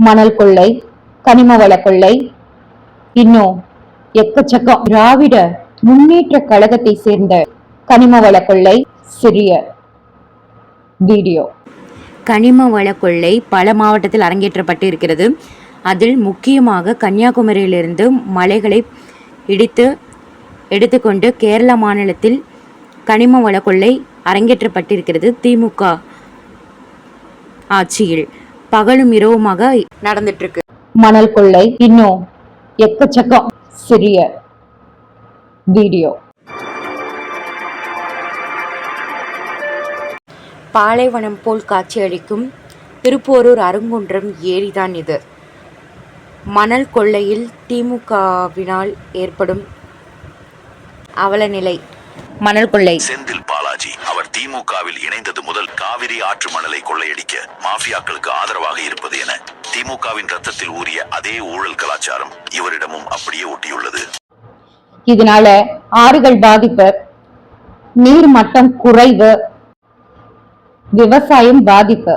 மணல் கொள்ளை, கனிம வள கொள்ளை, இன்னும் எக்கச்சக்கம். திராவிட முன்னேற்ற கழகத்தை சேர்ந்த கனிம வள கொள்ளை சிறிய வீடியோ. கனிம வள கொள்ளை பல மாவட்டத்தில் அரங்கேற்றப்பட்டு இருக்கிறது. அதில் முக்கியமாக கன்னியாகுமரியிலிருந்து மலைகளை எடுத்துக்கொண்டு கேரள மாநிலத்தில் கனிம வள கொள்ளை அரங்கேற்றப்பட்டிருக்கிறது. திமுக ஆட்சியில் பகலும் இரவுமாக நடந்துட்டு இருக்கு. மணல் கொள்ளை இன்னும் எக்கச்சக்கம். சிறிய வீடியோ. பாலைவனம் போல் காட்சியளிக்கும் திருப்போரூர் அருங்குன்றம் ஏரிதான் இது. மணல் கொள்ளையில் திமுகவினால் ஏற்படும் அவலநிலை. மணல் கொள்ளை. செந்தில் பாலாஜி அவர் திமுகவில் இணைந்தது முதல் காவிரி ஆற்று மணலை கொள்ளையடிக்க மாஃபியாக்களுக்கு ஆதரவாக இருப்பது என திமுகவின் ரத்தத்தில் ஊறிய அதே ஊழல் கலாச்சாரம் இவரிடமும் அப்படியே ஒட்டியுள்ளது. இதனால ஆறுகள் பாதிப்பு, நீர் மட்டம் குறைவு, விவசாயம் பாதிப்பு.